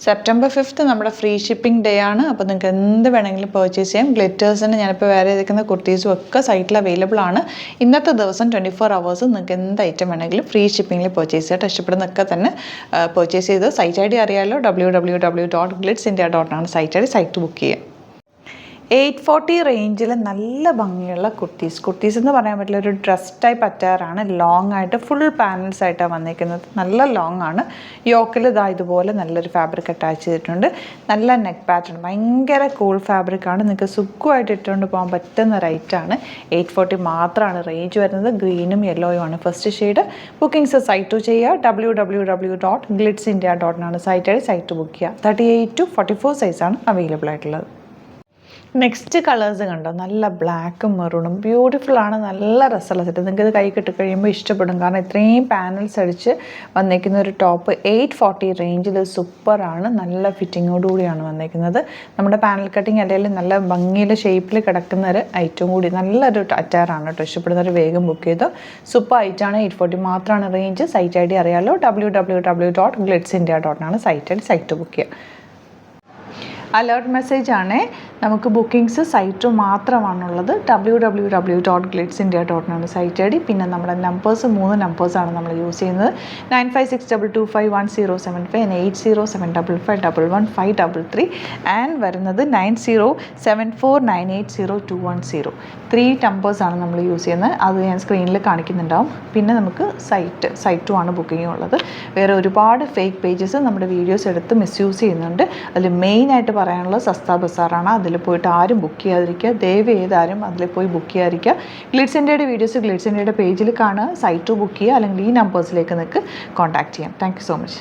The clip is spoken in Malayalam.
സെപ്റ്റംബർ 5th നമ്മുടെ ഫ്രീ ഷിപ്പിംഗ് ഡേ ആണ്. അപ്പോൾ നിങ്ങൾക്ക് എന്ത് വേണമെങ്കിലും പർച്ചേസ് ചെയ്യാം. ഗ്ലിറ്റേഴ്സിന് ഞാനിപ്പോൾ വേറെ ഇരിക്കുന്ന കുർത്തീസും ഒക്കെ സൈറ്റിൽ അവൈലബിൾ ആണ്. ഇന്നത്തെ ദിവസം 24 hours നിങ്ങൾക്ക് എന്ത് ഐറ്റം വേണമെങ്കിലും ഫ്രീ ഷിപ്പിംഗിൽ പർച്ചേസ് ചെയ്യാം. ഇഷ്ടപ്പെടുന്നൊക്കെ തന്നെ പർച്ചേസ് ചെയ്ത് സൈറ്റ് ഐ ഡി അറിയാമല്ലോ, www.glitzindia.in ആണ് site I D. Site book ചെയ്യുക. 840 റേഞ്ചിൽ നല്ല ഭംഗിയുള്ള കുർത്തീസ് എന്ന് പറയാൻ പറ്റില്ല, ഒരു ഡ്രസ് ടൈപ്പ് അറ്റയറാണ്. ലോങ് ആയിട്ട് ഫുൾ പാനൽസ് ആയിട്ടാണ് വന്നിരിക്കുന്നത്. നല്ല ലോങ് ആണ്. യോക്കിൽ ഇതുപോലെ നല്ലൊരു ഫാബ്രിക് അറ്റാച്ച് ചെയ്തിട്ടുണ്ട്. നല്ല നെക്ക് പാറ്റേൺ, ഭയങ്കര കൂൾ ഫാബ്രിക്കാണ്. നിങ്ങൾക്ക് സുഖമായിട്ട് ഇട്ടുകൊണ്ട് പോകാൻ പറ്റുന്ന റേറ്റാണ്. 840 മാത്രമാണ് റേഞ്ച് വരുന്നത്. ഗ്രീനും യെല്ലോയും ആണ് ഫസ്റ്റ് ഷെയ്ഡ്. ബുക്കിംഗ്സ് സൈറ്റ് ചെയ്യുക. www.glitzindia.in ആണ് site I D. Site book ചെയ്യുക. 38 to 44 സൈസാണ് അവൈലബിൾ ആയിട്ടുള്ളത്. നെക്സ്റ്റ് കളേഴ്സ് കണ്ടോ, നല്ല ബ്ലാക്കും മെറൂണും ബ്യൂട്ടിഫുള്ളാണ്. നല്ല രസമുള്ള സെറ്റ്. നിങ്ങൾക്ക് ഇത് കൈ കിട്ടി കഴിയുമ്പോൾ ഇഷ്ടപ്പെടും. കാരണം ഇത്രയും പാനൽസ് അടിച്ച് വന്നേക്കുന്ന ഒരു ടോപ്പ് 840 റേഞ്ചിൽ സൂപ്പറാണ്. നല്ല ഫിറ്റിങ്ങോടുകൂടിയാണ് വന്നേക്കുന്നത്. നമ്മുടെ പാനൽ കട്ടിങ് അല്ലെങ്കിൽ നല്ല ഭംഗിയിൽ ഷേപ്പിൽ കിടക്കുന്ന ഒരു ഐറ്റം കൂടി, നല്ലൊരു അറ്റയറാണ് കേട്ടോ. ഇഷ്ടപ്പെടുന്നവർ വേഗം ബുക്ക് ചെയ്തു. സൂപ്പർ ഐറ്റാണ്. 840 മാത്രമാണ് റേഞ്ച്. സൈറ്റ് ഐ ഡി അറിയാമല്ലോ, www.glitzindia.in ആണ് site I D. Site book ചെയ്യുക. അലേർട്ട് മെസ്സേജ് ആണ്. നമുക്ക് ബുക്കിംഗ്സ് സൈറ്റ് മാത്രമാണുള്ളത്. www.glitzindia.in ആണ് സൈറ്റ് ഐ ഡി. പിന്നെ നമ്മുടെ നമ്പേഴ്സ് 3 നമ്പേഴ്സാണ് നമ്മൾ യൂസ് ചെയ്യുന്നത്. 9562251075 and 807555115533 ആൻഡ് വരുന്നത് 9074980210. 3 നമ്പേഴ്സാണ് നമ്മൾ യൂസ് ചെയ്യുന്നത്. അത് ഞാൻ സ്ക്രീനിൽ കാണിക്കുന്നുണ്ടാവും. പിന്നെ നമുക്ക് സൈറ്റും ആണ് ബുക്കിംഗ് ഉള്ളത്. വേറെ ഒരുപാട് ഫേക്ക് പേജസ് നമ്മുടെ വീഡിയോസ് എടുത്ത് മിസ്യൂസ് ചെയ്യുന്നുണ്ട്. അതിൽ മെയിനായിട്ട് പറയാനുള്ളത് സസ്ത ബസാറാണ്. അതിൽ പോയിട്ട് ആരും ബുക്ക് ചെയ്യാതിരിക്കുക. ദയവ് ചെയ്താരും അതിൽ പോയി ബുക്ക് ചെയ്യാതിരിക്കുക. ഗ്ലിറ്റ്സ് ഇന്ത്യയുടെ വീഡിയോസ് ഗ്ലിറ്റ്സ് ഇന്ത്യയുടെ പേജിൽ കാണുക. സൈറ്റ് ബുക്ക് ചെയ്യുക. അല്ലെങ്കിൽ ഈ നമ്പേഴ്സിലേക്ക് നിങ്ങൾക്ക് കോൺടാക്ട് ചെയ്യാം. Thank you so much.